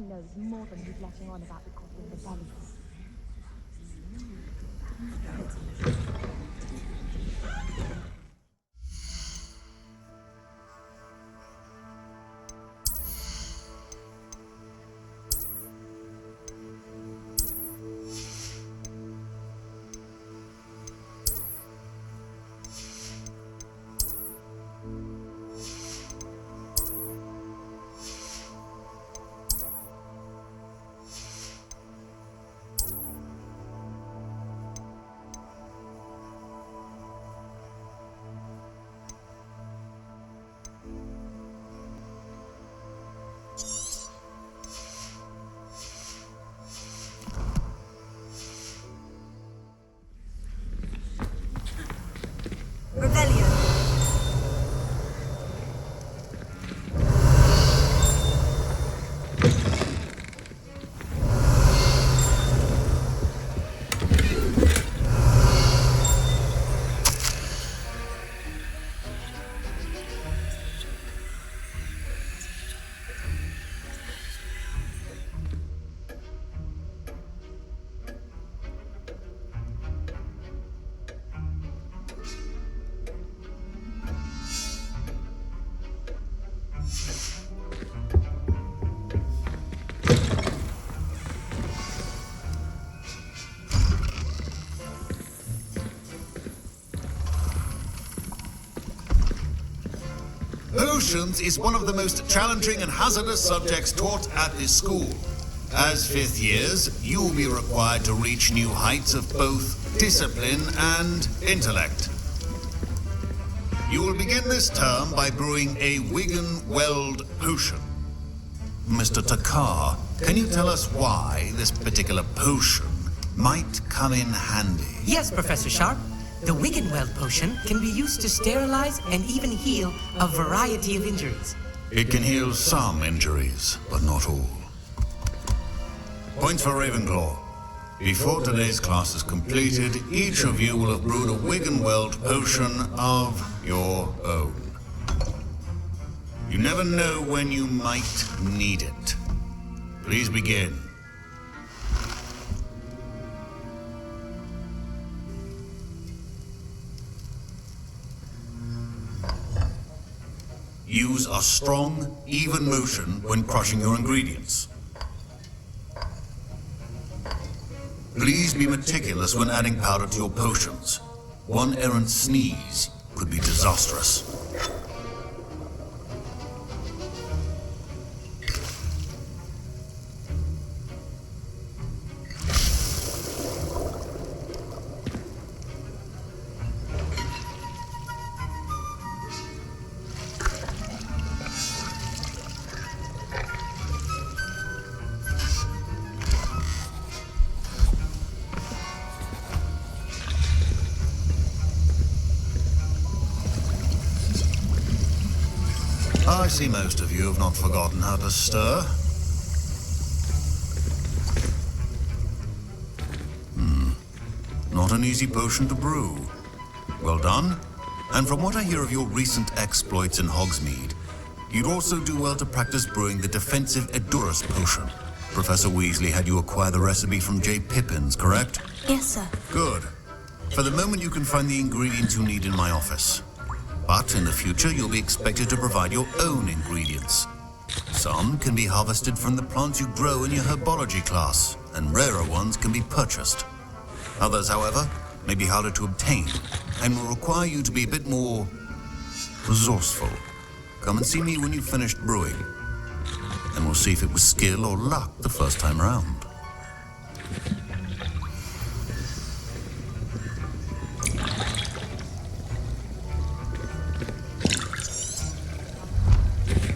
He knows more than he's letting on about the Goblin Rebellion. Potions is one of the most challenging and hazardous subjects taught at this school. As fifth years, you will be required to reach new heights of both discipline and intellect. You will begin this term by brewing a Wiggenweld potion. Mr. Takar, can you tell us why this particular potion might come in handy? Yes, Professor Sharp. The Wiggenweld potion can be used to sterilize and even heal a variety of injuries. It can heal some injuries, but not all. Points for Ravenclaw. Before today's class is completed, each of you will have brewed a Wiggenweld potion of your own. You never know when you might need it. Please begin. Use a strong, even motion when crushing your ingredients. Please be meticulous when adding powder to your potions. One errant sneeze could be disastrous. I see most of you have not forgotten how to stir. Not an easy potion to brew. Well done. And from what I hear of your recent exploits in Hogsmeade, you'd also do well to practice brewing the defensive Edurus potion. Professor Weasley had you acquire the recipe from J. Pippins, correct? Yes, sir. Good. For the moment, you can find the ingredients you need in my office. But in the future, you'll be expected to provide your own ingredients. Some can be harvested from the plants you grow in your herbology class, and rarer ones can be purchased. Others, however, may be harder to obtain, and will require you to be a bit more resourceful. Come and see me when you've finished brewing, and we'll see if it was skill or luck the first time round.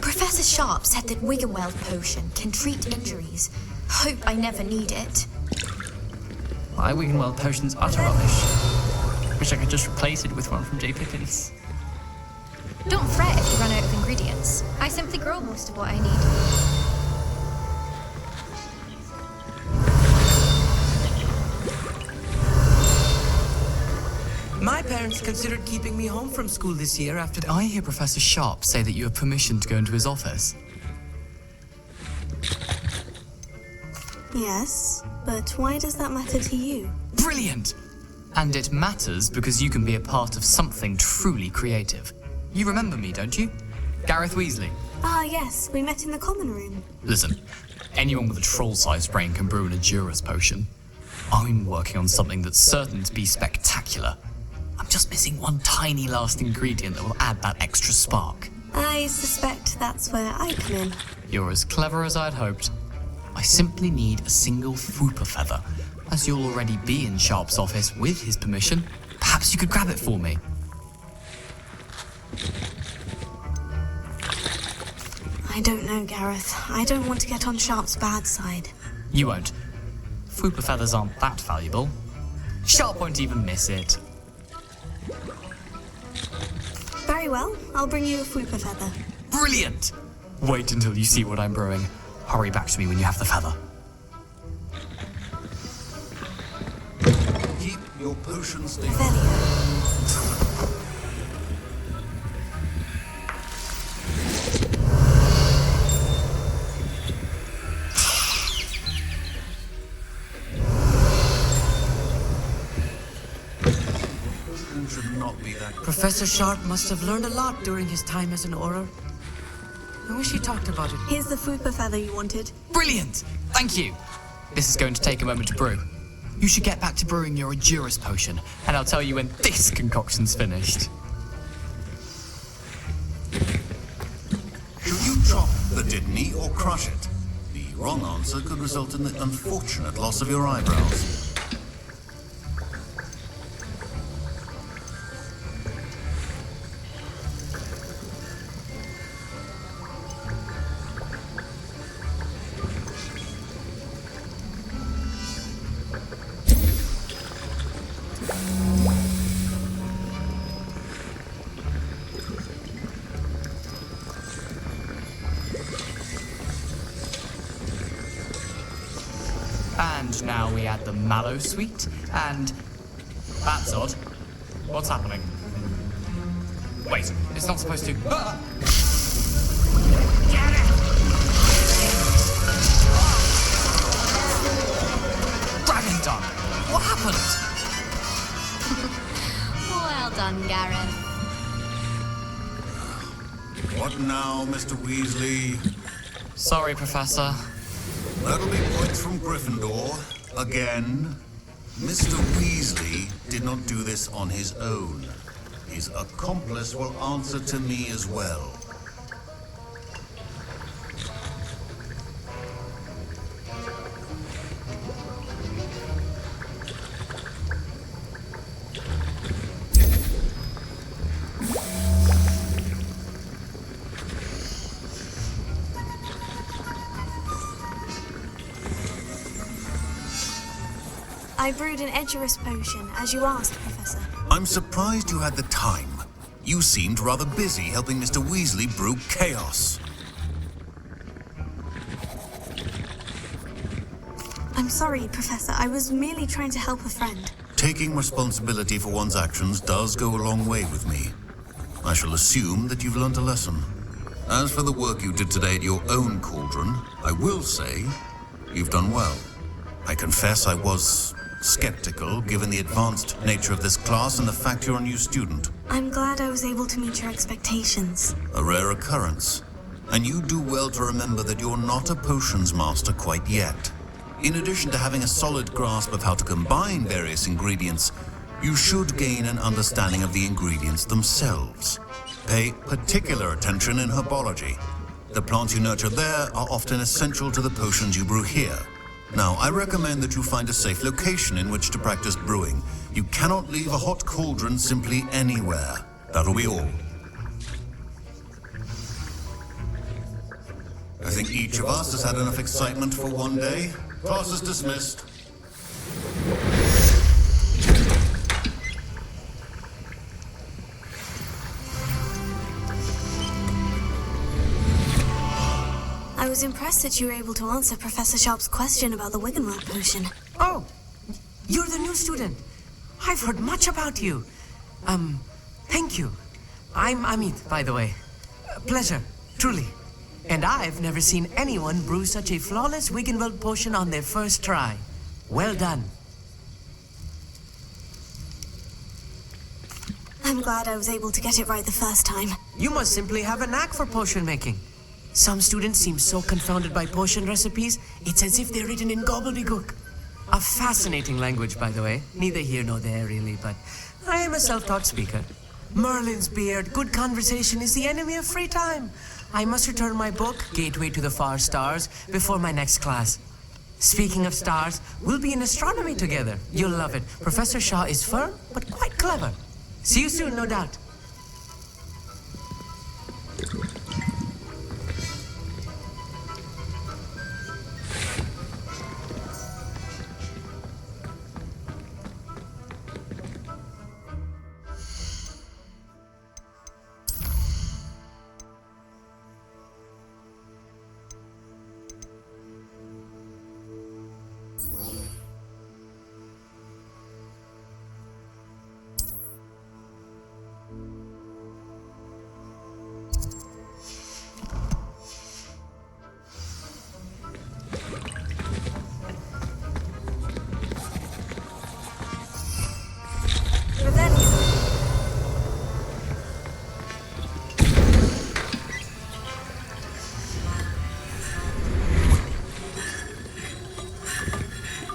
Professor Sharp said that Wiggenweld potion can treat injuries. Hope I never need it. My Wiggenweld potion's utter rubbish. Wish I could just replace it with one from J. Pippins. Don't fret if you run out of ingredients. I simply grow most of what I need. My parents considered keeping me home from school this year after Did I hear Professor Sharp say that you have permission to go into his office? Yes, but why does that matter to you? Brilliant! And it matters because you can be a part of something truly creative. You remember me, don't you? Gareth Weasley. Ah, yes, we met in the common room. Listen, anyone with a troll-sized brain can brew an Edurus potion. I'm working on something that's certain to be spectacular. I'm just missing one tiny last ingredient that will add that extra spark. I suspect that's where I come in. You're as clever as I'd hoped. I simply need a single Fwooper feather. As you'll already be in Sharp's office with his permission, perhaps you could grab it for me. I don't know, Gareth. I don't want to get on Sharp's bad side. You won't. Fwooper feathers aren't that valuable. Sharp won't even miss it. Very well, I'll bring you a Fwooper feather. Brilliant! Wait until you see what I'm brewing. Hurry back to me when you have the feather. Keep your potion stable. Should not be that. Professor Sharp must have learned a lot during his time as an Auror. I wish he talked about it. Here's the Fwooper feather you wanted. Brilliant! Thank you! This is going to take a moment to brew. You should get back to brewing your Edurus potion, and I'll tell you when this concoction's finished. Should you chop the Didney or crush it? The wrong answer could result in the unfortunate loss of your eyebrows. And now we add the mallow sweet, and... That's odd. What's happening? Wait, it's not supposed to... Ah! Dragon Dunk! What happened? Well done, Gareth. What now, Mr. Weasley? Sorry, Professor. That'll be points from Gryffindor. Again. Mr. Weasley did not do this on his own. His accomplice will answer to me as well. I brewed an Edurus potion, as you asked, Professor. I'm surprised you had the time. You seemed rather busy helping Mr. Weasley brew chaos. I'm sorry, Professor. I was merely trying to help a friend. Taking responsibility for one's actions does go a long way with me. I shall assume that you've learnt a lesson. As for the work you did today at your own cauldron, I will say you've done well. I confess I was skeptical, given the advanced nature of this class and the fact you're a new student. I'm glad I was able to meet your expectations. A rare occurrence. And you do well to remember that you're not a potions master quite yet. In addition to having a solid grasp of how to combine various ingredients, you should gain an understanding of the ingredients themselves. Pay particular attention in herbology. The plants you nurture there are often essential to the potions you brew here. Now, I recommend that you find a safe location in which to practice brewing. You cannot leave a hot cauldron simply anywhere. That'll be all. I think each of us has had enough excitement for one day. Class is dismissed. I was impressed that you were able to answer Professor Sharp's question about the Wiggenweld potion. Oh, you're the new student. I've heard much about you. Thank you. I'm Amit, by the way. Pleasure, truly. And I've never seen anyone brew such a flawless Wiggenweld potion on their first try. Well done. I'm glad I was able to get it right the first time. You must simply have a knack for potion making. Some students seem so confounded by potion recipes, it's as if they're written in gobbledygook. A fascinating language, by the way. Neither here nor there, really, but I am a self-taught speaker. Merlin's beard, good conversation is the enemy of free time. I must return my book, Gateway to the Far Stars, before my next class. Speaking of stars, we'll be in astronomy together. You'll love it. Professor Shaw is firm, but quite clever. See you soon, no doubt.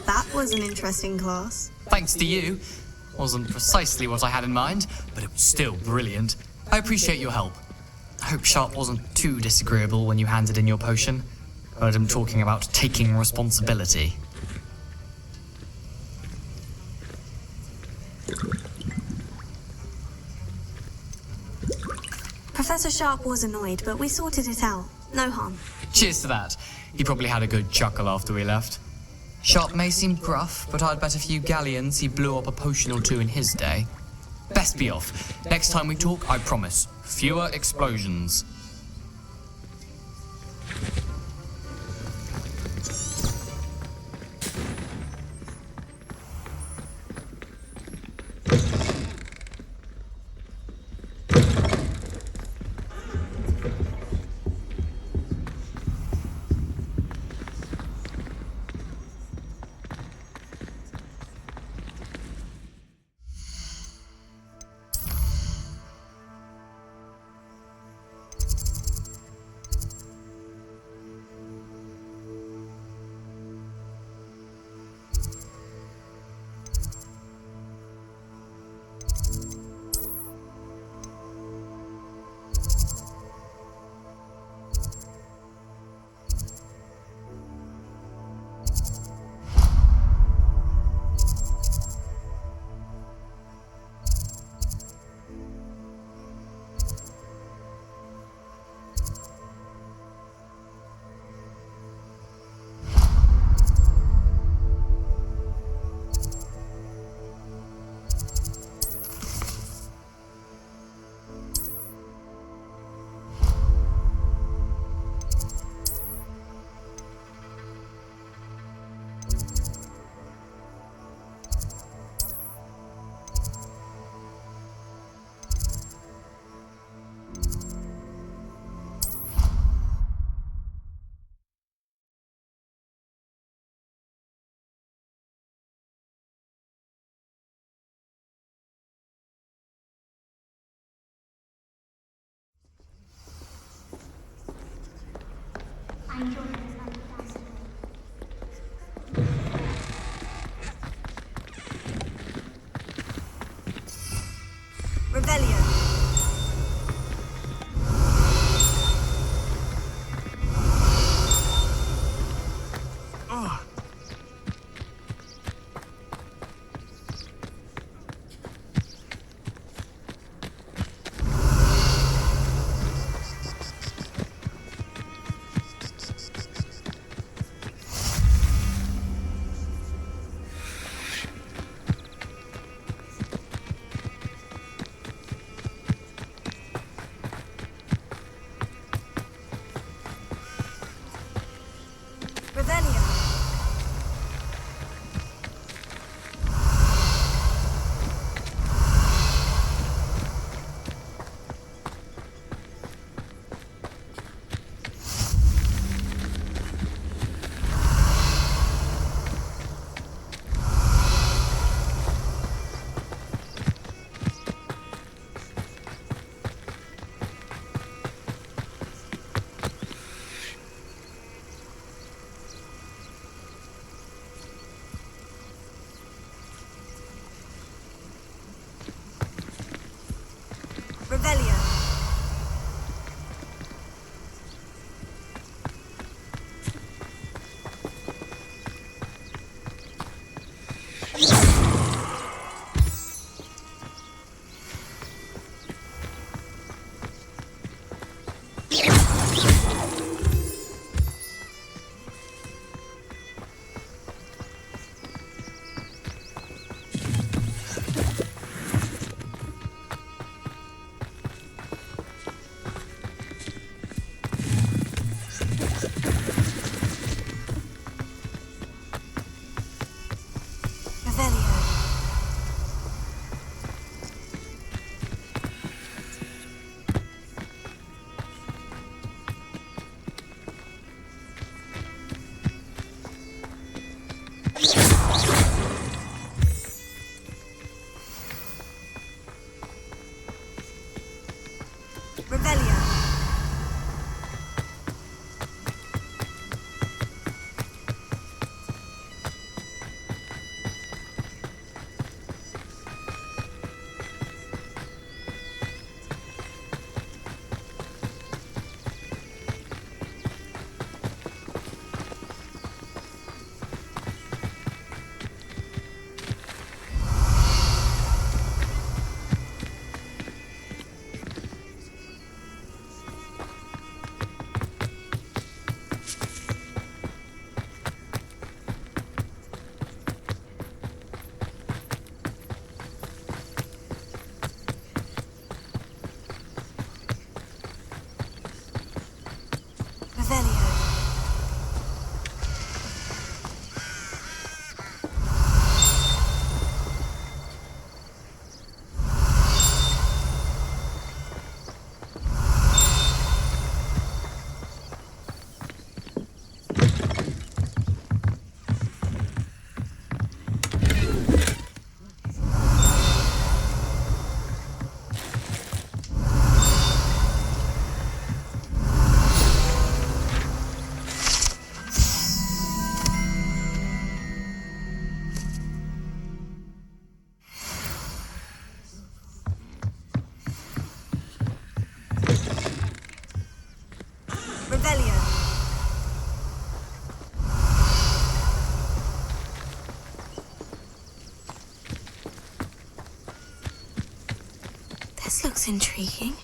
That was an interesting class. Thanks to you. Wasn't precisely what I had in mind, but it was still brilliant. I appreciate your help. I hope Sharp wasn't too disagreeable when you handed in your potion. Heard him talking about taking responsibility. Professor Sharp was annoyed, but we sorted it out. No harm. Cheers to that. He probably had a good chuckle after we left. Sharp may seem gruff, but I'd bet a few galleons he blew up a potion or two in his day. Best be off. Next time we talk, I promise, fewer explosions. Rebellion. looks intriguing.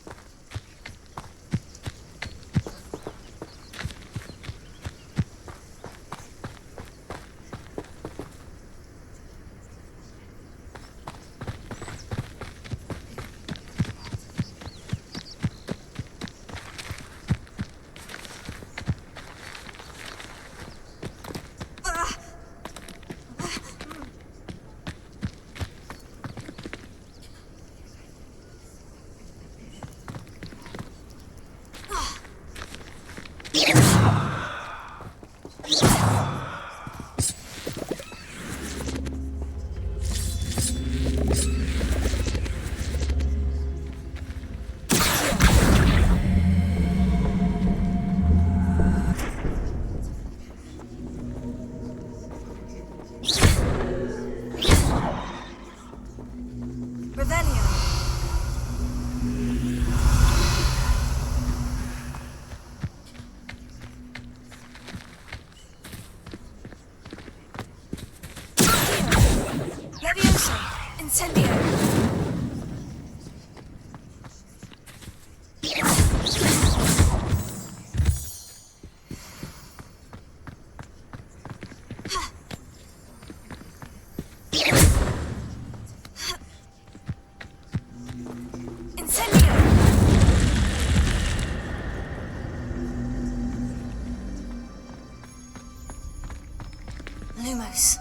Lumos.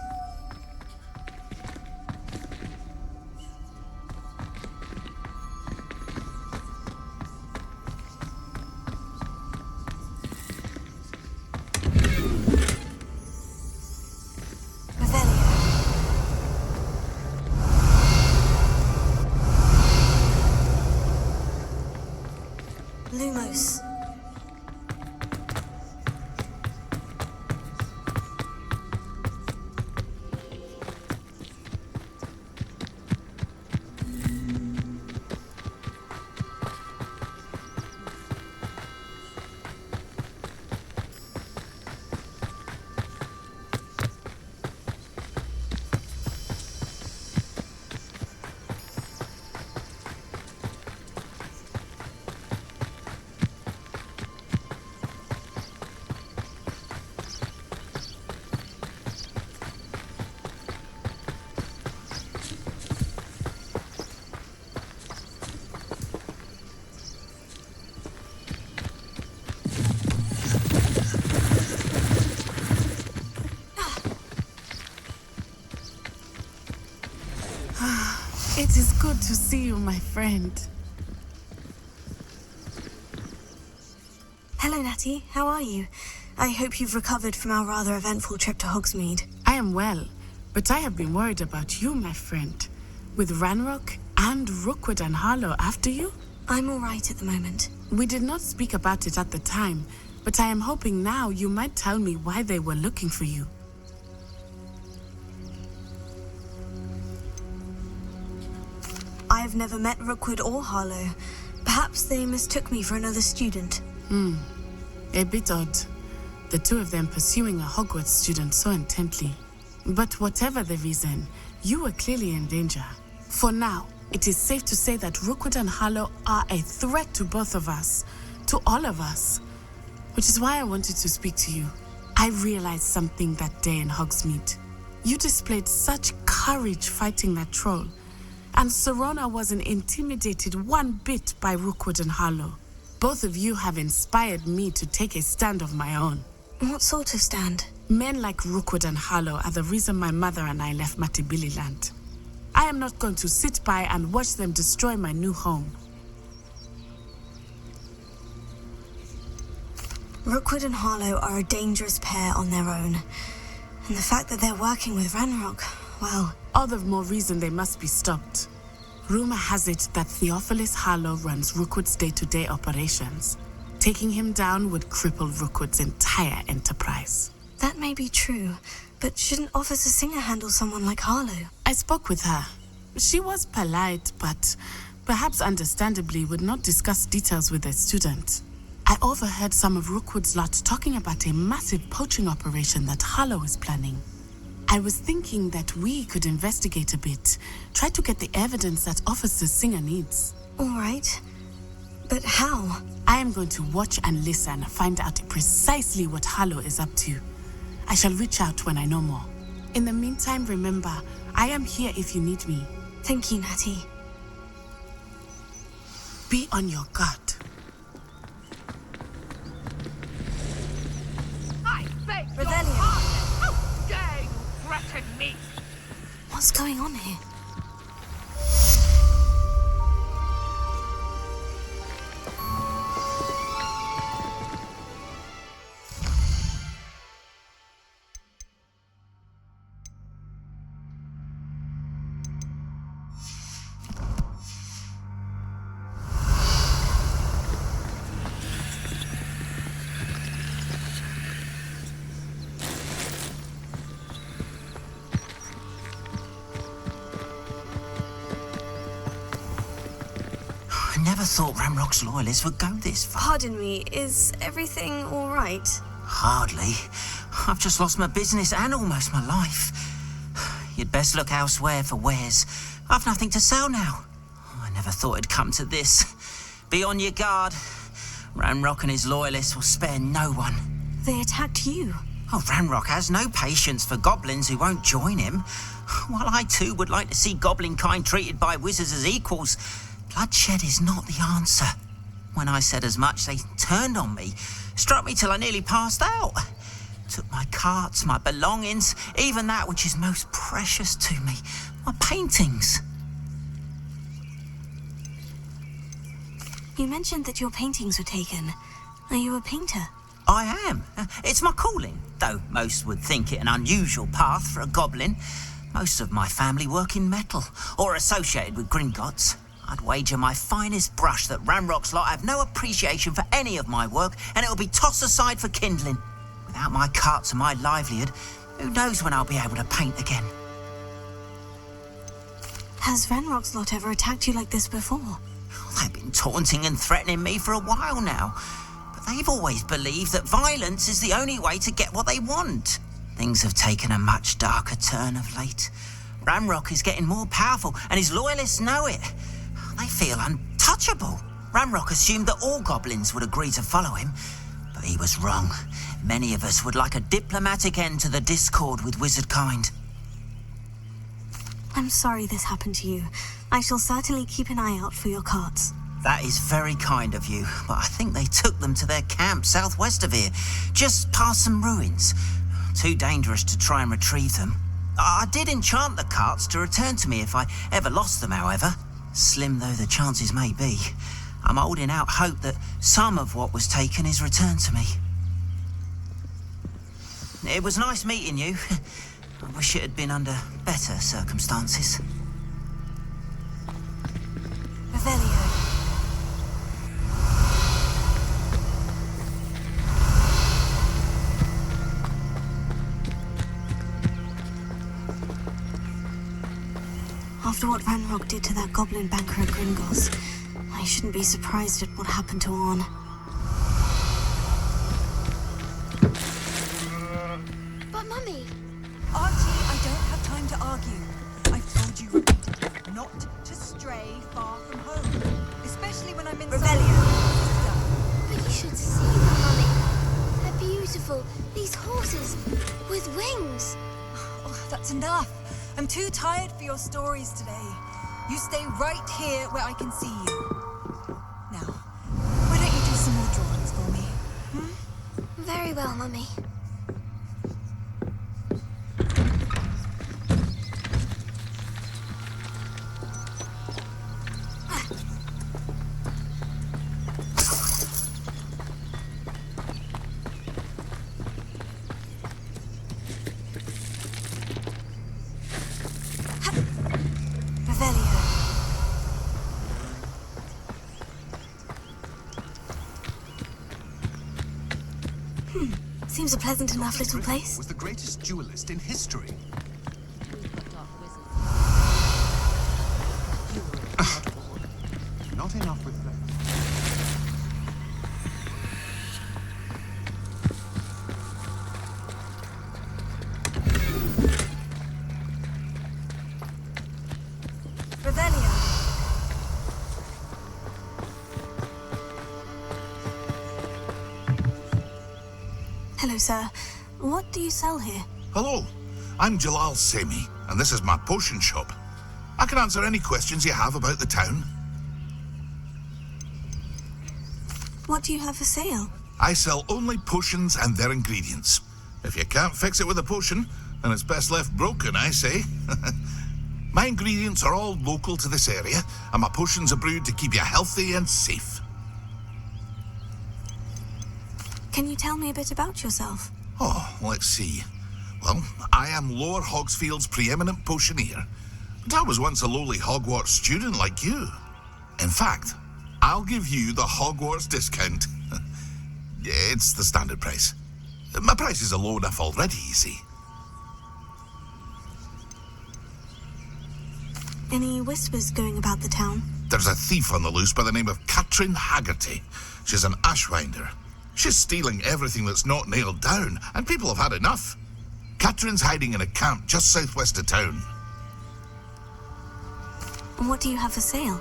Lumos. It is good to see you, my friend. Hello, Natty. How are you? I hope you've recovered from our rather eventful trip to Hogsmeade. I am well, but I have been worried about you, my friend. With Ranrock and Rookwood and Harlow after you? I'm all right at the moment. We did not speak about it at the time, but I am hoping now you might tell me why they were looking for you. I've never met Rookwood or Harlow. Perhaps they mistook me for another student. A bit odd. The two of them pursuing a Hogwarts student so intently. But whatever the reason, you were clearly in danger. For now, it is safe to say that Rookwood and Harlow are a threat to both of us. To all of us. Which is why I wanted to speak to you. I realized something that day in Hogsmeade. You displayed such courage fighting that troll. And Serona wasn't intimidated one bit by Rookwood and Harlow. Both of you have inspired me to take a stand of my own. What sort of stand? Men like Rookwood and Harlow are the reason my mother and I left Matibili Land. I am not going to sit by and watch them destroy my new home. Rookwood and Harlow are a dangerous pair on their own. And the fact that they're working with Ranrock, well... all the more reason they must be stopped. Rumor has it that Theophilus Harlow runs Rookwood's day-to-day operations. Taking him down would cripple Rookwood's entire enterprise. That may be true, but shouldn't Officer Singer handle someone like Harlow? I spoke with her. She was polite, but perhaps understandably would not discuss details with a student. I overheard some of Rookwood's lot talking about a massive poaching operation that Harlow is planning. I was thinking that we could investigate a bit, try to get the evidence that Officer Singer needs. All right. But how? I am going to watch and listen, find out precisely what Harlow is up to. I shall reach out when I know more. In the meantime, remember, I am here if you need me. Thank you, Natty. Be on your guard. I beg your Revelio. pardon. How dare you threaten me? What's going on here? I never thought Ramrock's loyalists would go this far. Pardon me, is everything all right? Hardly. I've just lost my business and almost my life. You'd best look elsewhere for wares. I've nothing to sell now. I never thought it'd come to this. Be on your guard. Ramrock and his loyalists will spare no one. They attacked you. Oh, Ranrock has no patience for goblins who won't join him. While I too would like to see goblin kind treated by wizards as equals, bloodshed is not the answer. When I said as much, they turned on me, struck me till I nearly passed out. Took my carts, my belongings, even that which is most precious to me, my paintings. You mentioned that your paintings were taken. Are you a painter? I am. It's my calling, though most would think it an unusual path for a goblin. Most of my family work in metal, or associated with Gringotts. I'd wager my finest brush that Ranrock's lot have no appreciation for any of my work, and it'll be tossed aside for kindling. Without my carts and my livelihood, who knows when I'll be able to paint again? Has Ranrock's lot ever attacked you like this before? They've been taunting and threatening me for a while now. But they've always believed that violence is the only way to get what they want. Things have taken a much darker turn of late. Ramrock is getting more powerful, and his loyalists know it. They feel untouchable. Ramrock assumed that all goblins would agree to follow him, but he was wrong. Many of us would like a diplomatic end to the discord with wizard kind. I'm sorry this happened to you. I shall certainly keep an eye out for your carts. That is very kind of you, but I think they took them to their camp southwest of here, just past some ruins. Too dangerous to try and retrieve them. I did enchant the carts to return to me if I ever lost them, however. Slim though the chances may be, I'm holding out hope that some of what was taken is returned to me. It was nice meeting you. I wish it had been under better circumstances. Revelio. After what Ranrock did to that goblin banker at Gringotts, I shouldn't be surprised at what happened to Orn. But Mummy, Archie, I don't have time to argue. I've told you repeatedly not to stray far from home, especially when I'm in Revelio. but you should see them, Mummy. They're beautiful. These horses with wings. Oh, that's enough. I'm too tired for your stories today. You stay right here where I can see you. Now, why don't you do some more drawings for me? Very well, Mummy. Seems a pleasant enough little place. Was the greatest duelist in history. Not enough with that. Revelio. Hello, sir. What do you sell here? Hello, I'm Jalal Semi, and this is my potion shop. I can answer any questions you have about the town. What do you have for sale? I sell only potions and their ingredients. If you can't fix it with a potion, then it's best left broken, I say. My ingredients are all local to this area, and my potions are brewed to keep you healthy and safe. Can you tell me a bit about yourself? Oh, let's see. Well, I am Lower Hogsfield's preeminent potioneer, but I was once a lowly Hogwarts student like you. In fact, I'll give you the Hogwarts discount. It's the standard price. My prices are low enough already, you see. Any whispers going about the town? There's a thief on the loose by the name of Katrin Haggerty. She's an ashwinder. She's stealing everything that's not nailed down, and people have had enough. Katrin's hiding in a camp just southwest of town. And what do you have for sale?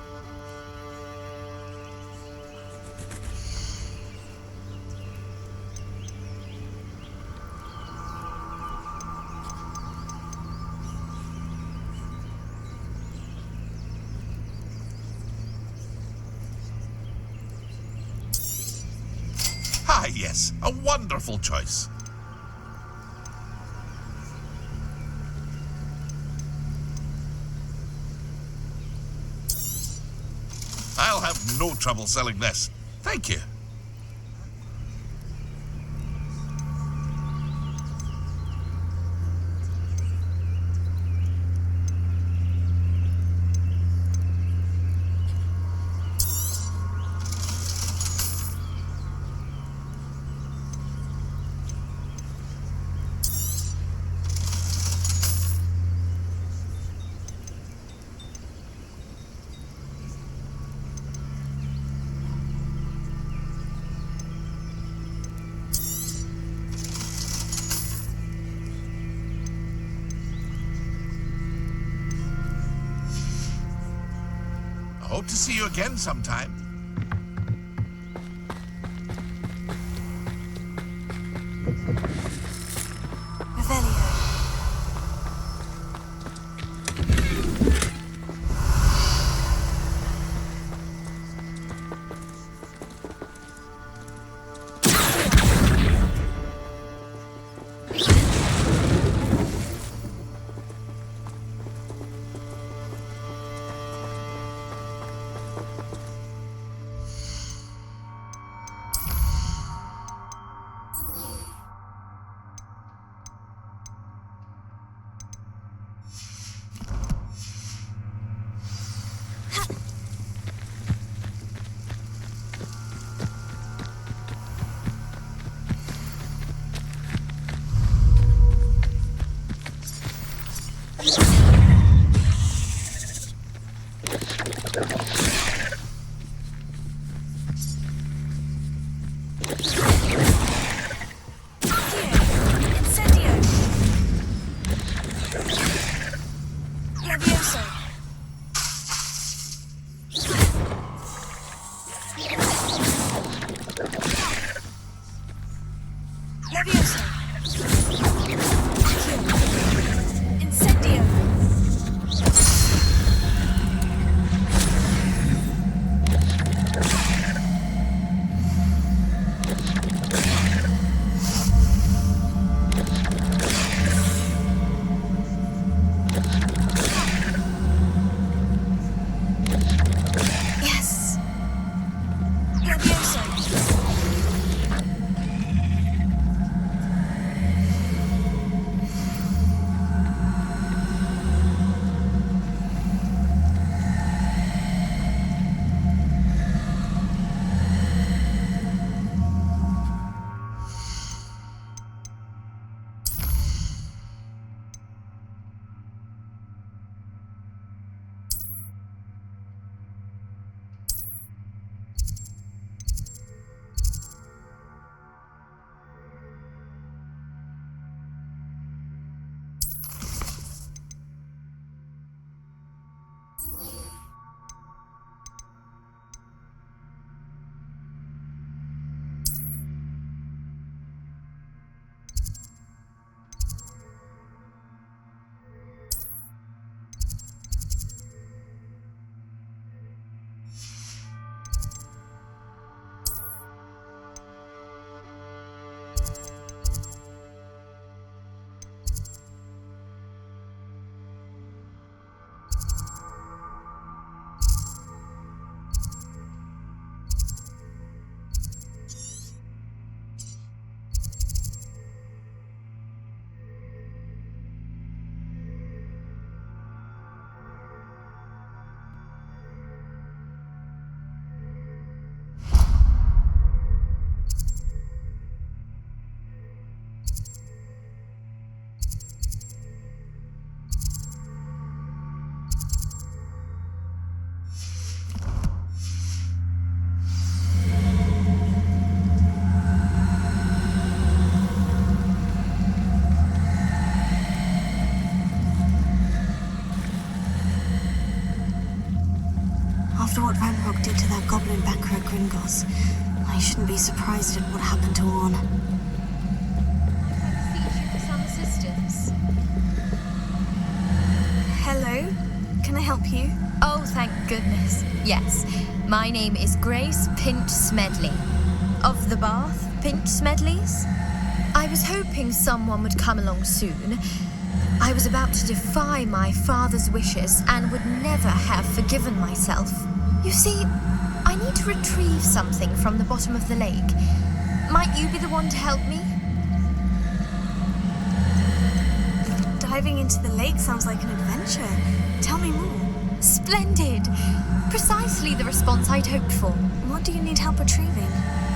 Ah, yes, a wonderful choice. I'll have no trouble selling this. Thank you. Hope to see you again sometime. After what Ranrock did to that goblin banker at Gringotts, I shouldn't be surprised at what happened to Orn. I beseech you for some assistance. Hello? Can I help you? Oh, thank goodness. Yes. My name is Grace Pinch Smedley. Of the Bath Pinch Smedleys? I was hoping someone would come along soon. I was about to defy my father's wishes and would never have forgiven myself. You see, I need to retrieve something from the bottom of the lake. Might you be the one to help me? Diving into the lake sounds like an adventure. Tell me more. Splendid! Precisely the response I'd hoped for. What do you need help retrieving?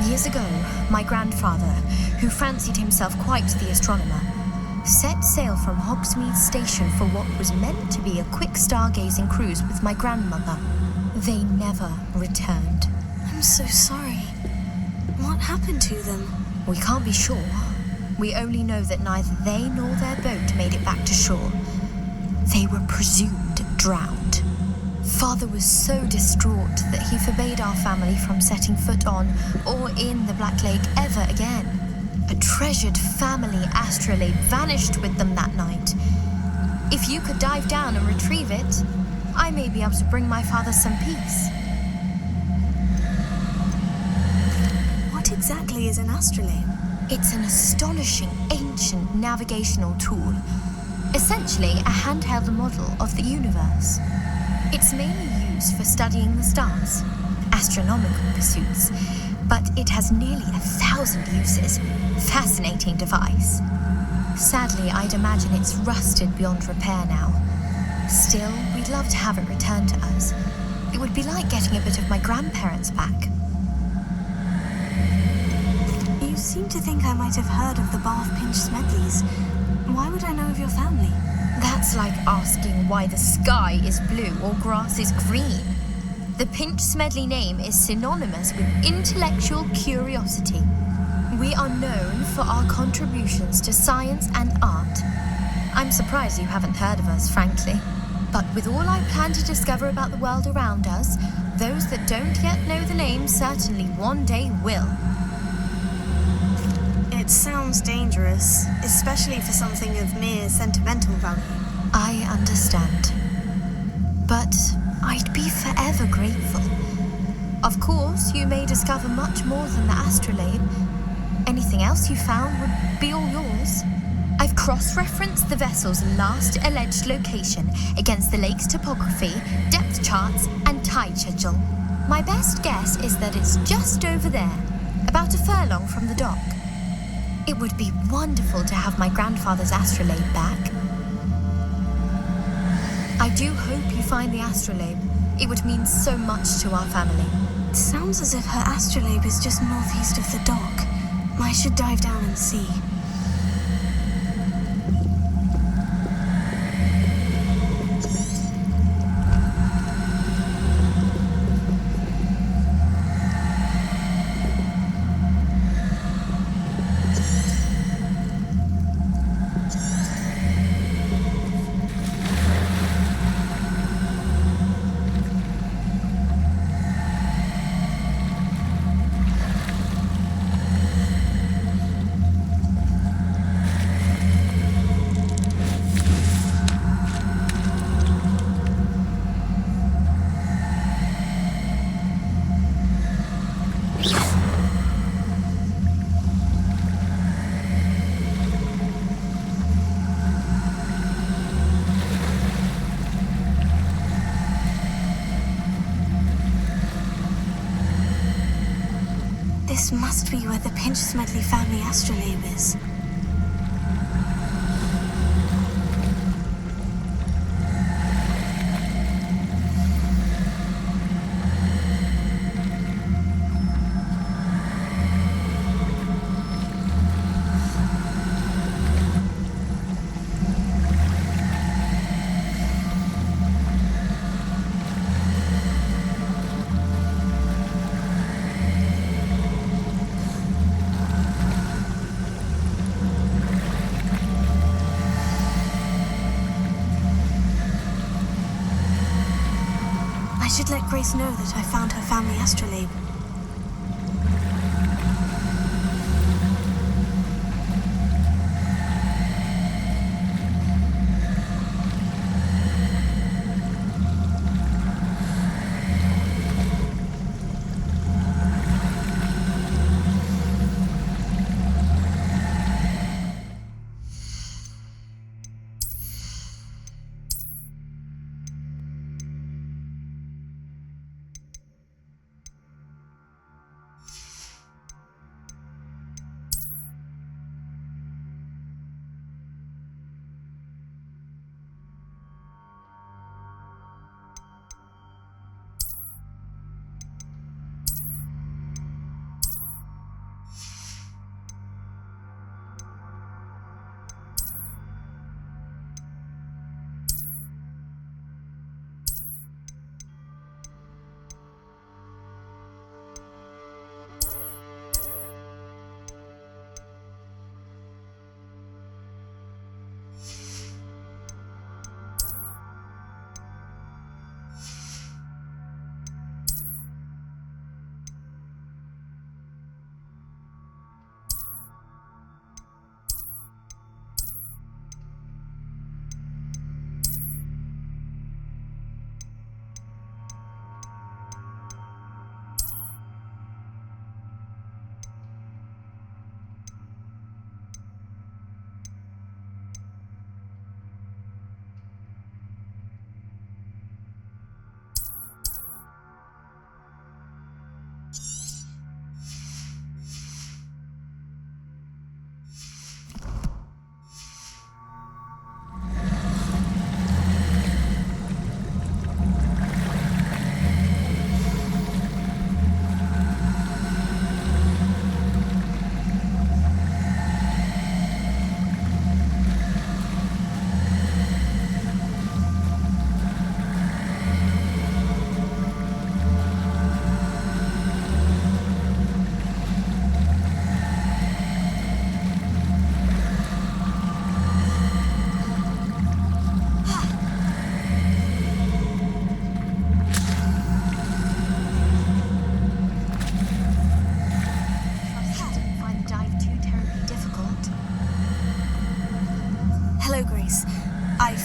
Years ago, my grandfather, who fancied himself quite the astronomer, set sail from Hogsmeade Station for what was meant to be a quick stargazing cruise with my grandmother. They never returned. I'm so sorry. What happened to them? We can't be sure. We only know that neither they nor their boat made it back to shore. They were presumed drowned. Father was so distraught that he forbade our family from setting foot on or in the Black Lake ever again. A treasured family astrolabe vanished with them that night. If you could dive down and retrieve it, I may be able to bring my father some peace. What exactly is an astrolabe? It's an astonishing ancient navigational tool. Essentially a handheld model of the universe. It's mainly used for studying the stars, astronomical pursuits, but it has nearly 1,000 uses. Fascinating device. Sadly, I'd imagine it's rusted beyond repair now. Still, we'd love to have it returned to us. It would be like getting a bit of my grandparents back. You seem to think I might have heard of the Bath Pinch Smedleys. Why would I know of your family? That's like asking why the sky is blue or grass is green. The Pinch Smedley name is synonymous with intellectual curiosity. We are known for our contributions to science and art. I'm surprised you haven't heard of us, frankly. But with all I plan to discover about the world around us, those that don't yet know the name certainly one day will. It sounds dangerous, especially for something of mere sentimental value. I understand. But I'd be forever grateful. Of course, you may discover much more than the astrolabe. Anything else you found would be all yours. I've cross-referenced the vessel's last alleged location against the lake's topography, depth charts, and tide schedule. My best guess is that it's just over there, about a furlong from the dock. It would be wonderful to have my grandfather's astrolabe back. I do hope you find the astrolabe. It would mean so much to our family. It sounds as if her astrolabe is just northeast of the dock. I should dive down and see. This must be where the Pinch Smedley family astrolabe is. Grace know that I found her family astrolabe?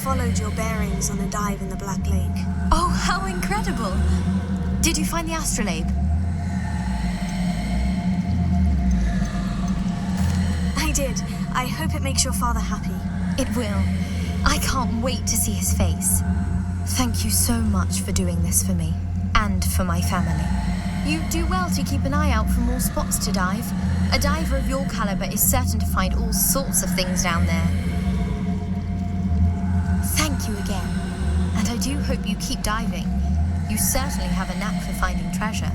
Followed your bearings on a dive in the Black Lake. Oh, how incredible! Did you find the astrolabe? I did. I hope it makes your father happy. It will. I can't wait to see his face. Thank you so much for doing this for me, and for my family. You do well to keep an eye out for more spots to dive. A diver of your caliber is certain to find all sorts of things down there. Thank you again, and I do hope you keep diving. You certainly have a knack for finding treasure.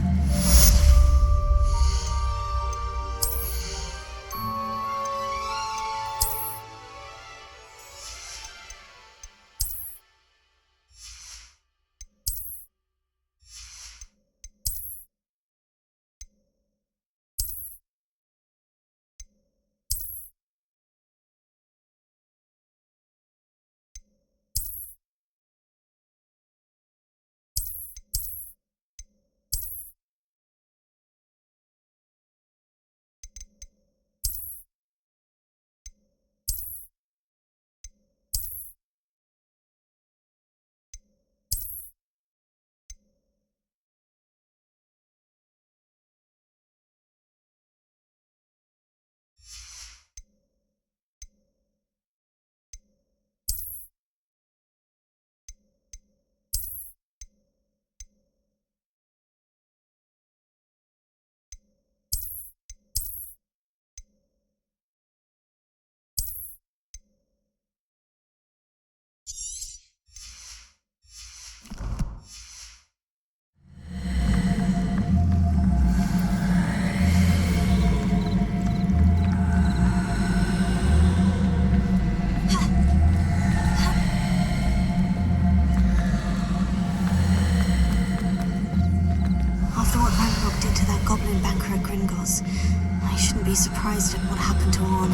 I shouldn't be surprised at what happened to Orn.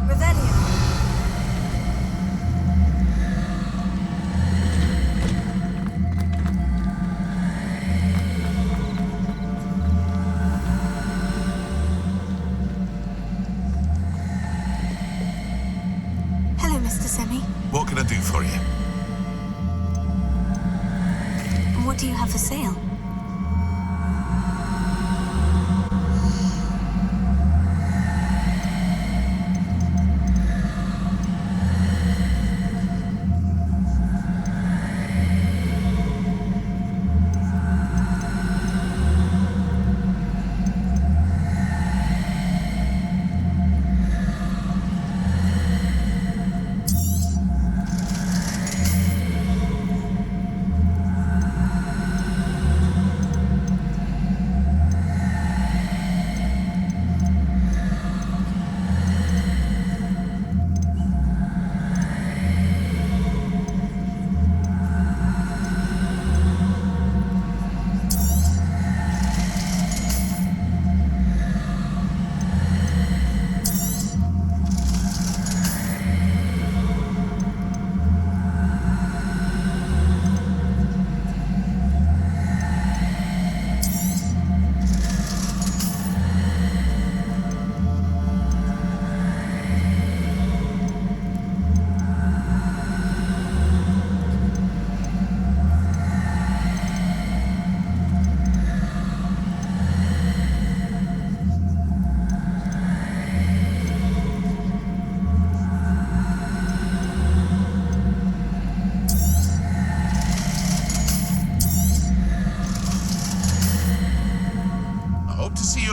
Revelio! Mr. Semi. What can I do for you? What do you have for sale?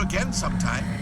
Again sometime.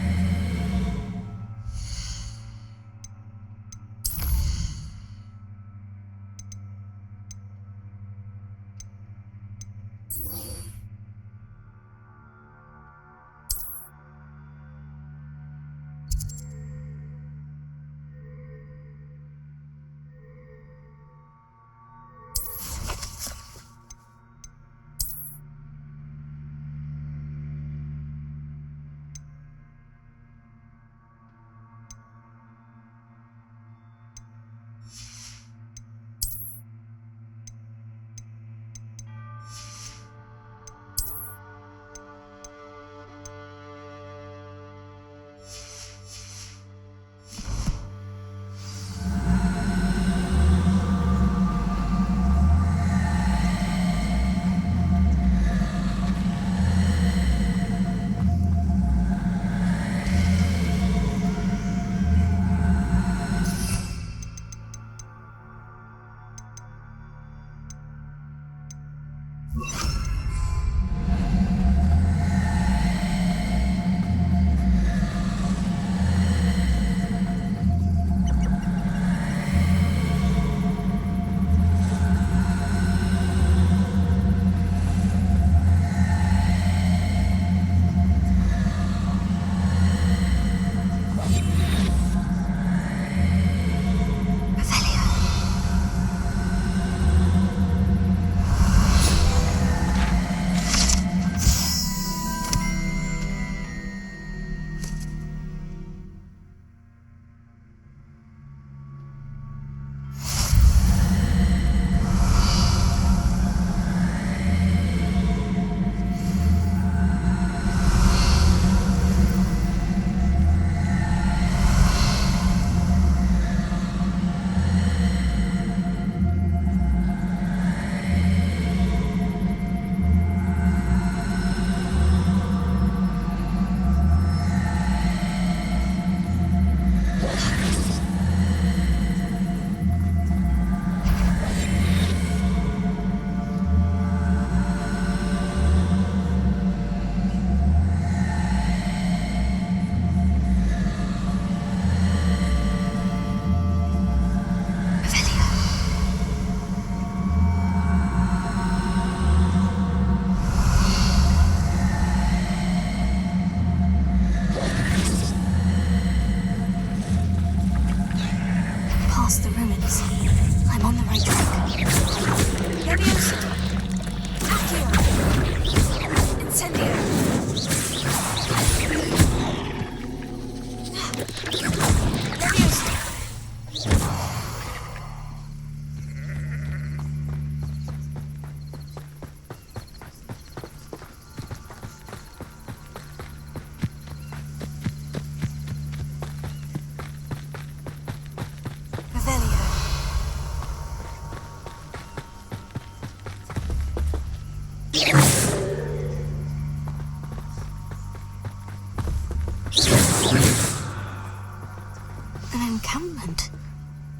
encampment.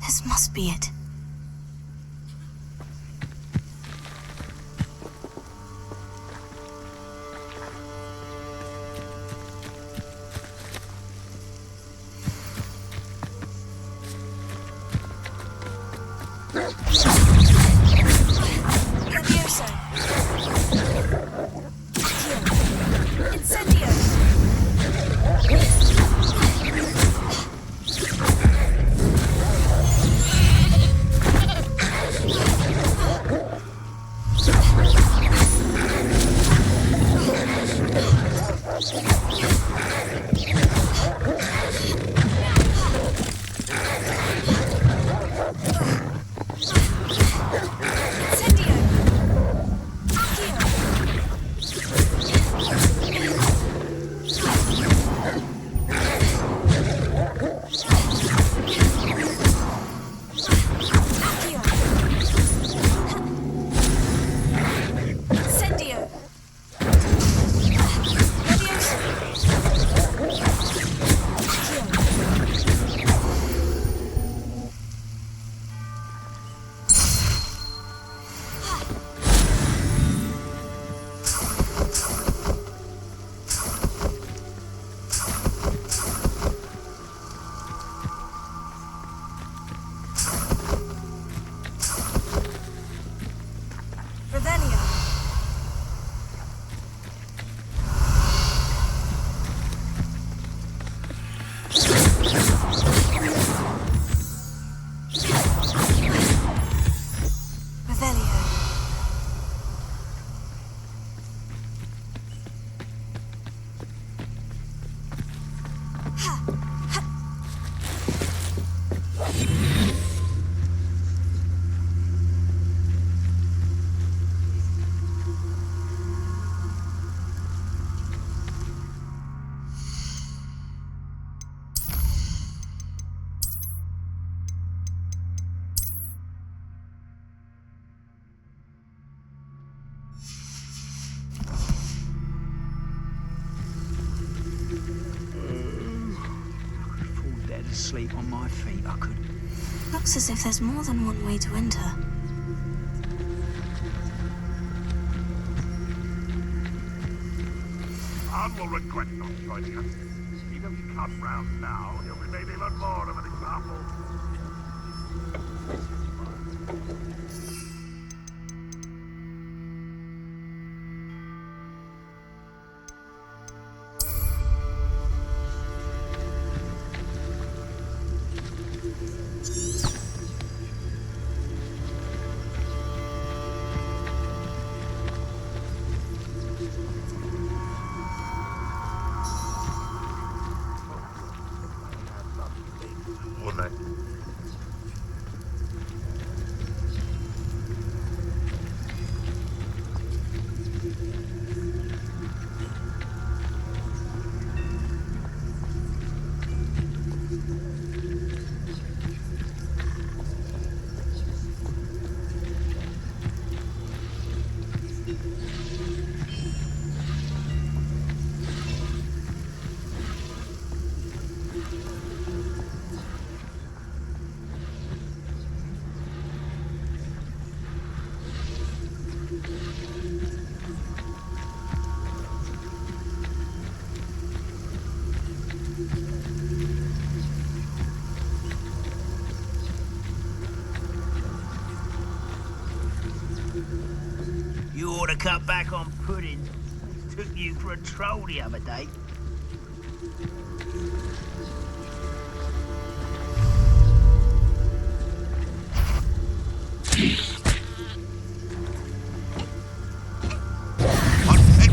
This must be it. Sleep on my feet, I could. Looks as if there's more than one way to enter. Anne will regret not joining us. Even if he comes round now, he'll remain even more of an example. You ought to cut back on pudding. Took you for a troll the other day.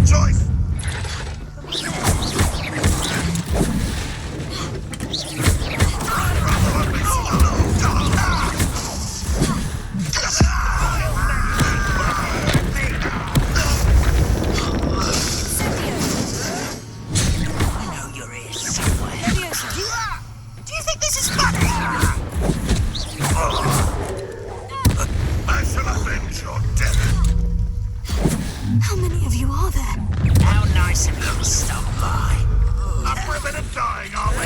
Joyce! How many of you are there? How nice of you to stop by. A privilege of dying, are we?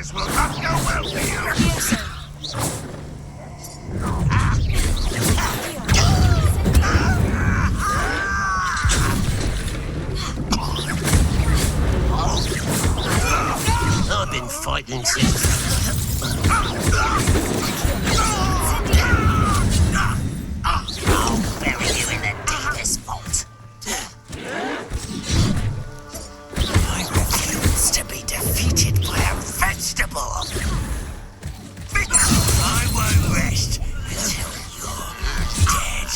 This will not go well for you. Yes, sir. I've been fighting since. I'll bury you in the deepest vault. I refuse to be defeated by a vegetable. I won't rest until you're dead.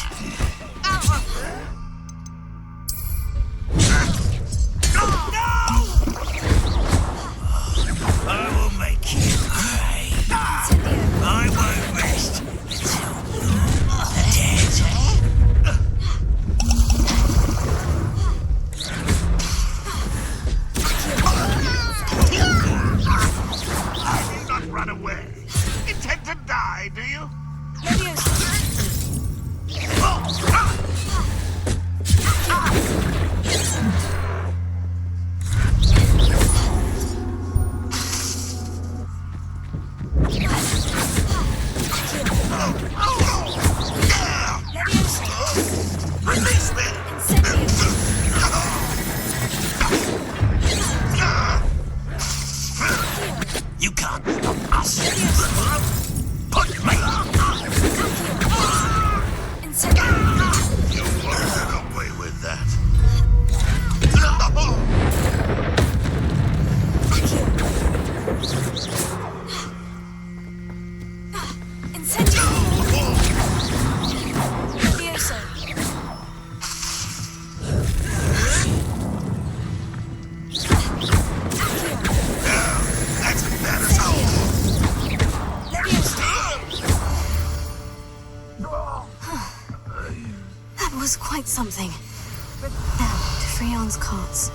I will make you cry. I won't rest until you're dead. I will not run away. Intend to die, do you? Release me! You can't stop us. Put me. You won't get away with that. That's as bad as That was quite something. Now, to Freon's carts.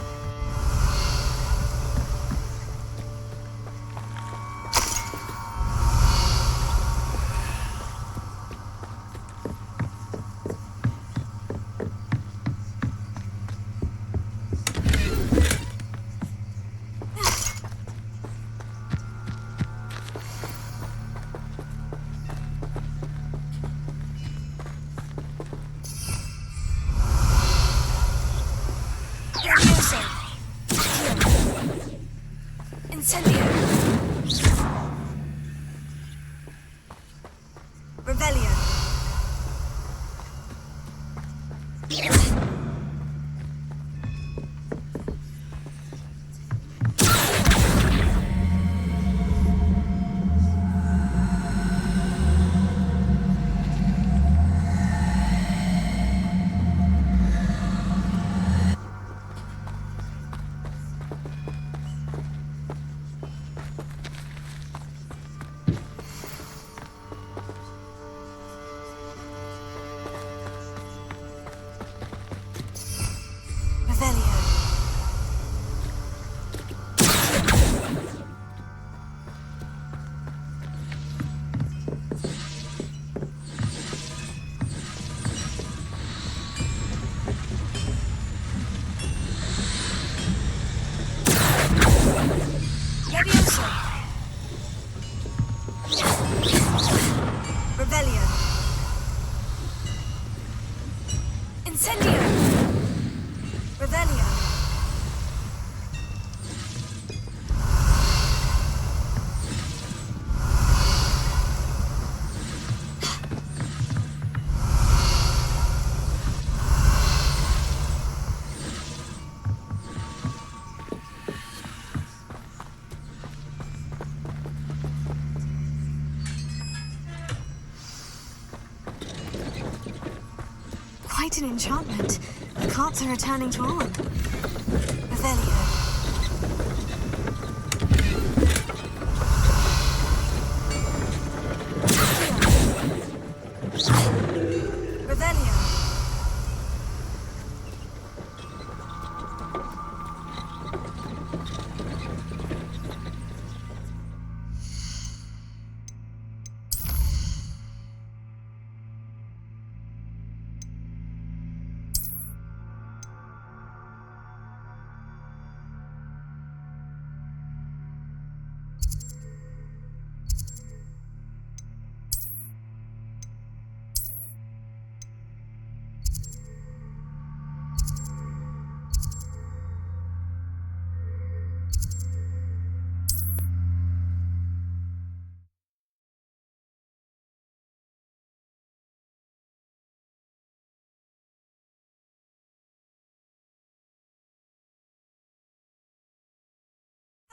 Incendio. Revelio. Revelio. Incendio. Revelio. Quite an enchantment. The carts are returning to on. Revelio. Revelio.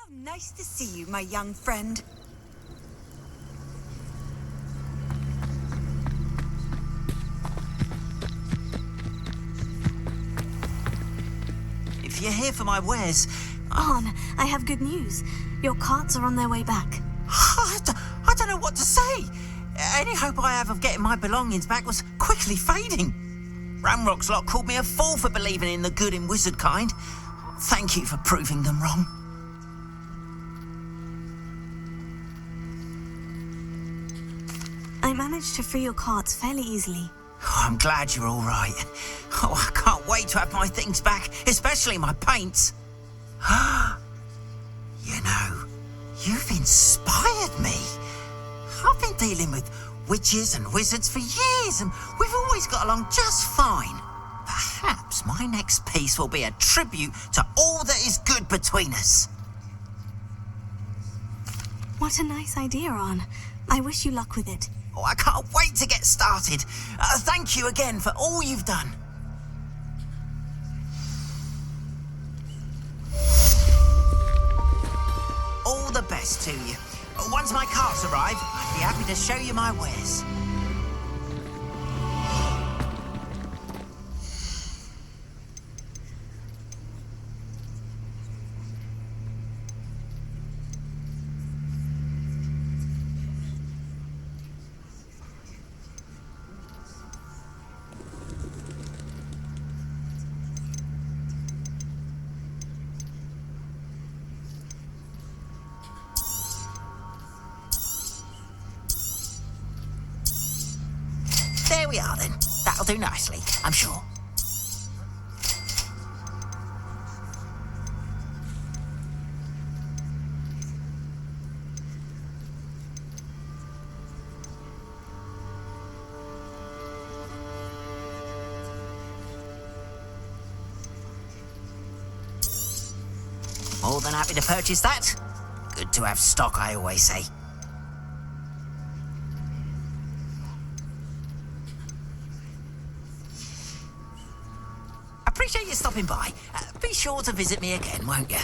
How nice to see you, my young friend. If you're here for my wares... Arn, I have good news. Your carts are on their way back. I don't know what to say. Any hope I have of getting my belongings back was quickly fading. Ramrock's lot called me a fool for believing in the good in wizard kind. Thank you for proving them wrong. I managed to free your carts fairly easily. Oh, I'm glad you're all right. Oh, I can't wait to have my things back, especially my paints. You know, you've inspired me. I've been dealing with witches and wizards for years, and we've always got along just fine. Perhaps my next piece will be a tribute to all that is good between us. What a nice idea, Arn. I wish you luck with it. Oh, I can't wait to get started. Thank you again for all you've done. All the best to you. Once my carts arrive, I'd be happy to show you my wares. There we are then. That'll do nicely, I'm sure. More than happy to purchase that. Good to have stock, I always say. Appreciate you stopping by. Be sure to visit me again, won't you?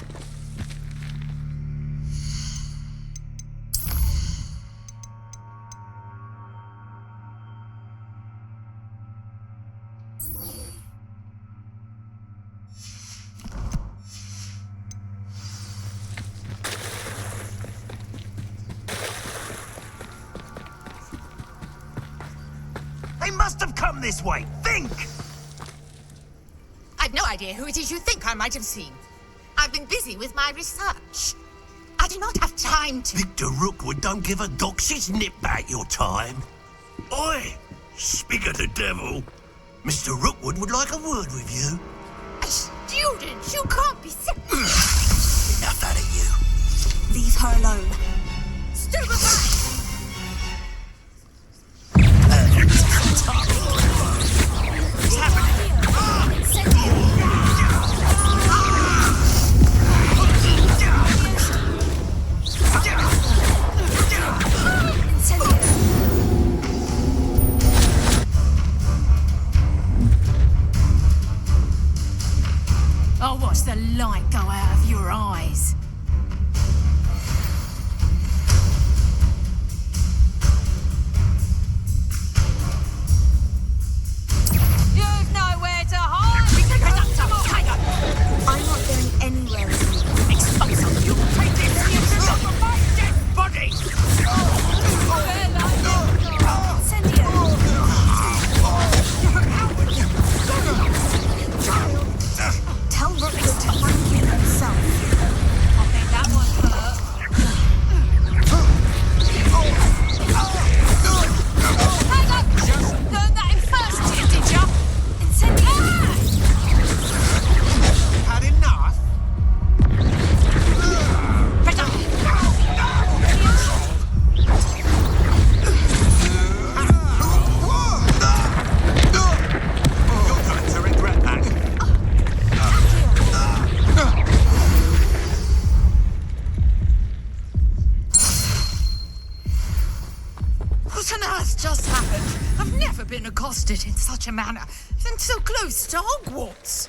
They must have come this way. Think! I've no idea who it is you think I might have seen. I've been busy with my research. I do not have time to... Victor Rookwood don't give a doxy's nip back your time. Oi! Speak of the devil. Mr. Rookwood would like a word with you. A student? You can't be sick. Enough out of you. Leave her alone. Stupefy! What's happening? I'll watch the light go out of your eyes. You've nowhere to hide! I'm not going anywhere with you. Expose you! Take this! You stop my dead body! Tell Rookwood to find you himself. I think that one hurt. Hang on! Learn that in first year, did ya? Had enough? You're going to regret that. What on earth just happened? I've never been accosted in such a manner, and so close to Hogwarts.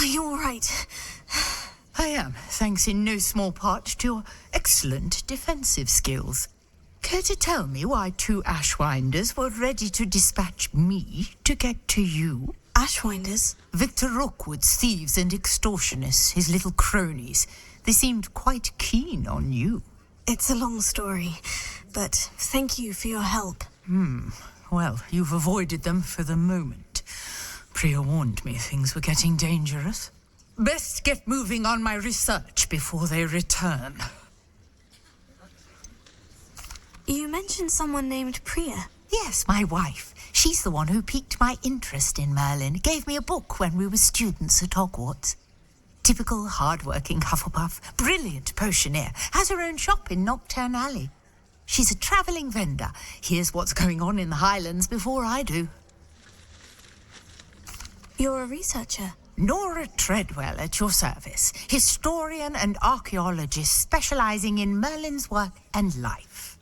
Are you all right? I am, thanks in no small part to your excellent defensive skills. Care to tell me why 2 Ashwinders were ready to dispatch me to get to you? Ashwinders? Victor Rookwood's thieves and extortionists, his little cronies. They seemed quite keen on you. It's a long story, but thank you for your help. Well, you've avoided them for the moment. Priya warned me things were getting dangerous. Best get moving on my research before they return. You mentioned someone named Priya. Yes, my wife. She's the one who piqued my interest in Merlin. Gave me a book when we were students at Hogwarts. Typical hard-working Hufflepuff, brilliant potioneer, has her own shop in Nocturne Alley. She's a travelling vendor. Hears what's going on in the Highlands before I do. You're a researcher? Nora Treadwell at your service. Historian and archaeologist specialising in Merlin's work and life.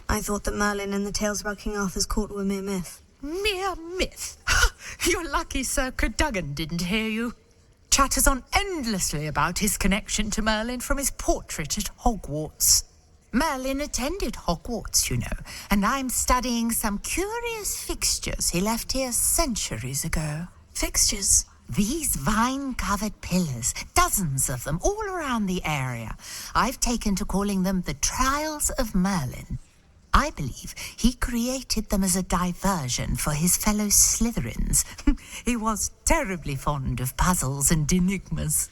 I thought that Merlin and the tales about King Arthur's court were mere myth. Mere myth? You're lucky Sir Cadogan didn't hear you. Chatters on endlessly about his connection to Merlin from his portrait at Hogwarts. Merlin attended Hogwarts, you know, and I'm studying some curious fixtures he left here centuries ago. Fixtures? These vine-covered pillars, dozens of them, all around the area. I've taken to calling them the Trials of Merlin. I believe he created them as a diversion for his fellow Slytherins. He was terribly fond of puzzles and enigmas.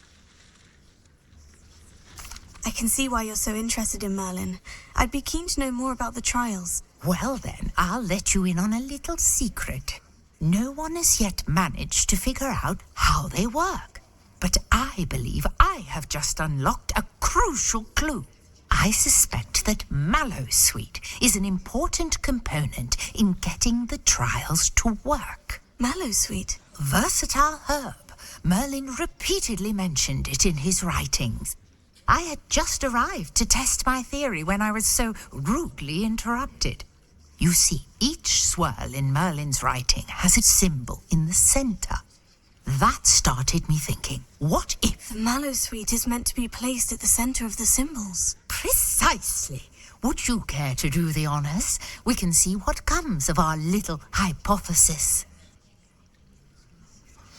I can see why you're so interested in Merlin. I'd be keen to know more about the trials. Well then, I'll let you in on a little secret. No one has yet managed to figure out how they work. But I believe I have just unlocked a crucial clue. I suspect that Mallowsweet is an important component in getting the trials to work. Mallowsweet? Versatile herb. Merlin repeatedly mentioned it in his writings. I had just arrived to test my theory when I was so rudely interrupted. You see, each swirl in Merlin's writing has its symbol in the centre. That started me thinking, what if... The Mallowsweet is meant to be placed at the centre of the symbols. Precisely. Would you care to do the honours? We can see what comes of our little hypothesis.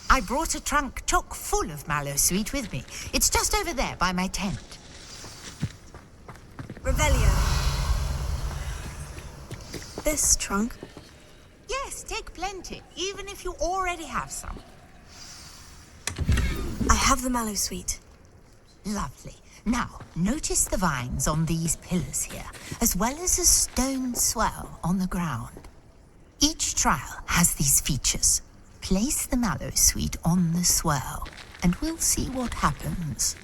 I brought a trunk chock full of Mallowsweet with me. It's just over there by my tent. Revelio. This trunk? Yes, take plenty, even if you already have some. I have the Mallowsweet. Lovely. Now, notice the vines on these pillars here, as well as a stone swell on the ground. Each trial has these features. Place the Mallowsweet on the swirl, and we'll see what happens.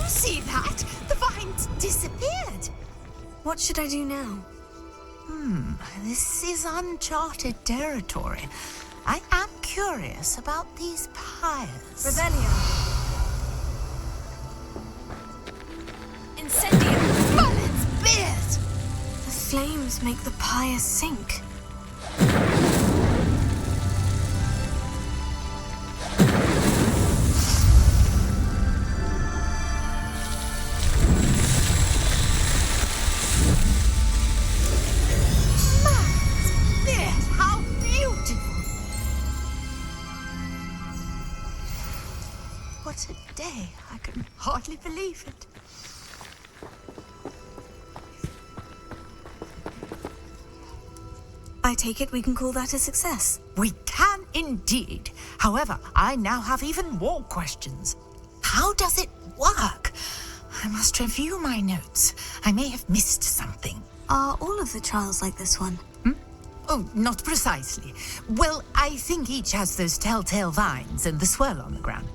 See that? The vines disappeared. What should I do now? This is uncharted territory. I am curious about these pyres. Revelio. Incendio. Merlin's beard! The flames make the pyre sink. What a day. I can hardly believe it. I take it we can call that a success. We can indeed. However, I now have even more questions. How does it work? I must review my notes. I may have missed something. Are all of the trials like this one? Oh, not precisely. Well, I think each has those telltale vines and the swirl on the ground.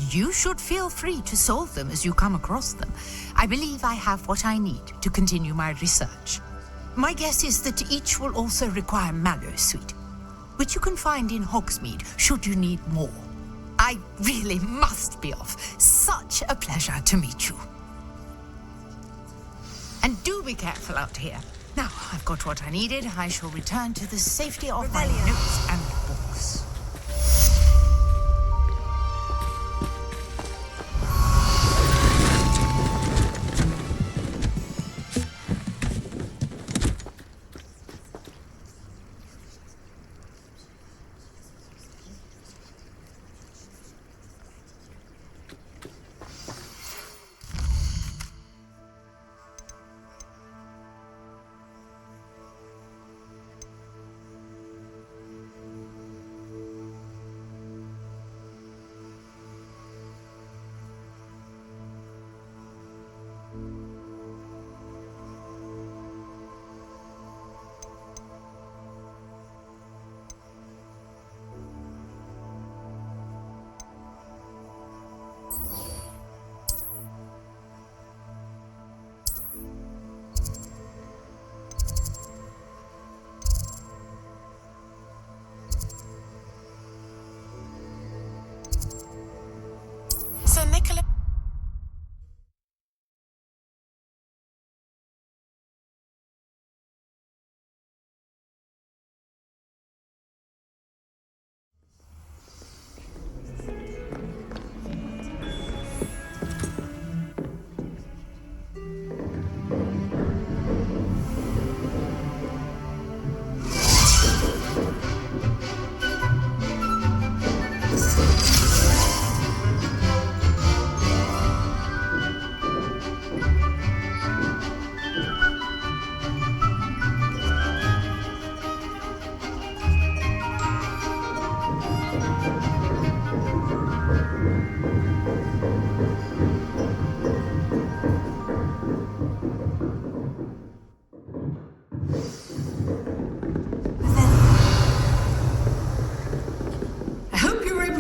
You should feel free to solve them as you come across them. I believe I have what I need to continue my research. My guess is that each will also require Mallowsweet. which you can find in Hogsmeade should you need more. I really must be off. Such a pleasure to meet you. And do be careful out here. Now, I've got what I needed. I shall return to the safety of my notes and books.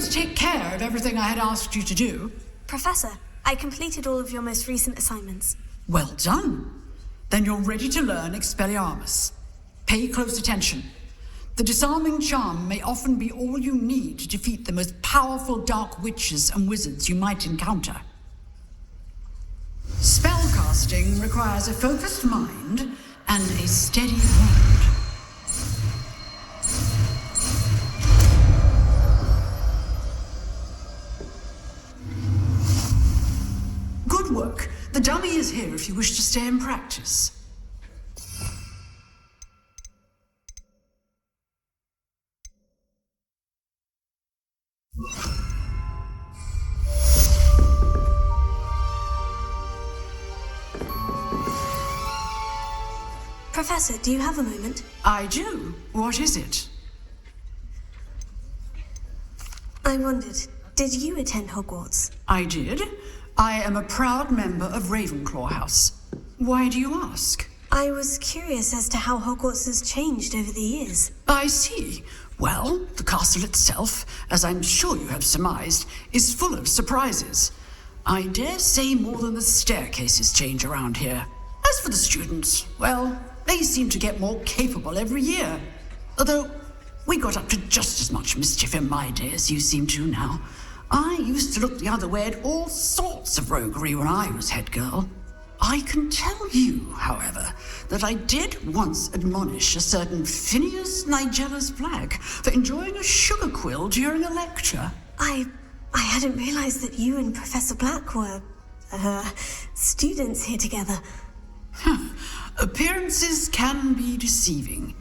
Take care of everything I had asked you to do. Professor, I completed all of your most recent assignments. Well done. Then you're ready to learn Expelliarmus. Pay close attention. The disarming charm may often be all you need to defeat the most powerful dark witches and wizards you might encounter. Spellcasting requires a focused mind and a steady hand. Good work. The dummy is here if you wish to stay and practice. Professor, do you have a moment? I do. What is it? I wondered, did you attend Hogwarts? I did. I am a proud member of Ravenclaw House. Why do you ask? I was curious as to how Hogwarts has changed over the years. I see. Well, the castle itself, as I'm sure you have surmised, is full of surprises. I dare say more than the staircases change around here. As for the students, well, they seem to get more capable every year. Although, we got up to just as much mischief in my day as you seem to now. I used to look the other way at all sorts of roguery when I was head girl. I can tell you, however, that I did once admonish a certain Phineas Nigella's Black for enjoying a sugar quill during a lecture. I hadn't realized that you and Professor Black were, students here together. Appearances can be deceiving.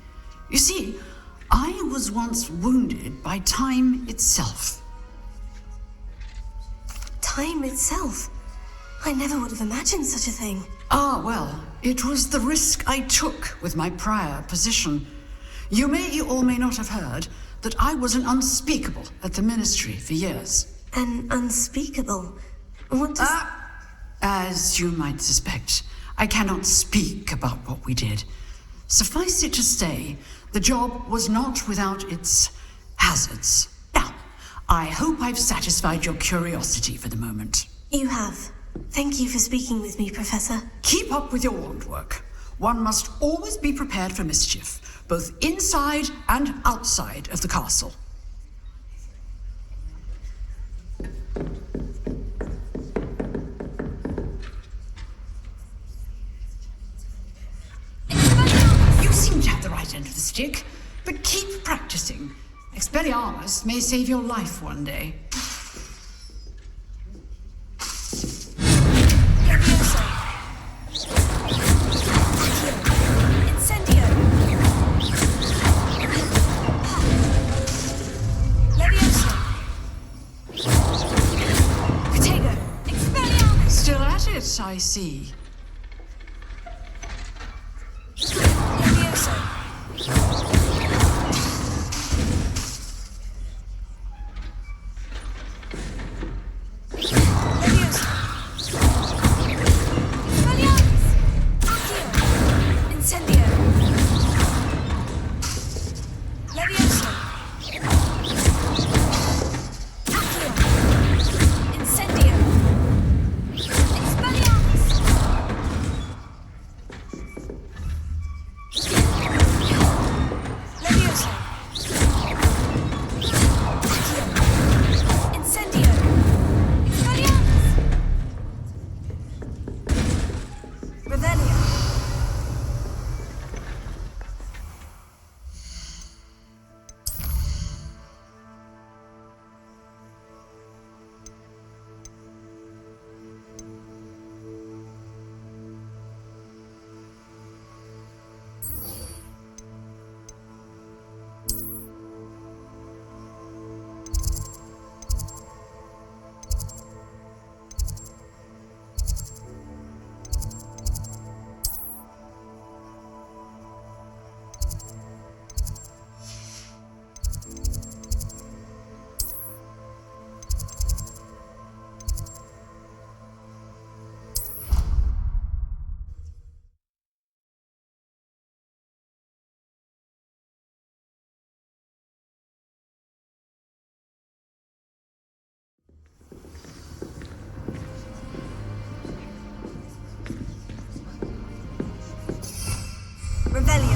You see, I was once wounded by time itself. Time itself? I never would have imagined such a thing. Ah, well, it was the risk I took with my prior position. You may or may not have heard that I was an unspeakable at the Ministry for years. An unspeakable? What does... As you might suspect, I cannot speak about what we did. Suffice it to say, the job was not without its hazards. Now, I hope I've satisfied your curiosity for the moment. You have. Thank you for speaking with me, Professor. Keep up with your wand work. one must always be prepared for mischief, both inside and outside of the castle. You seem to have the right end of the stick, but keep practicing. Expelliarmus may save your life one day. Still at it, I see. Revelio.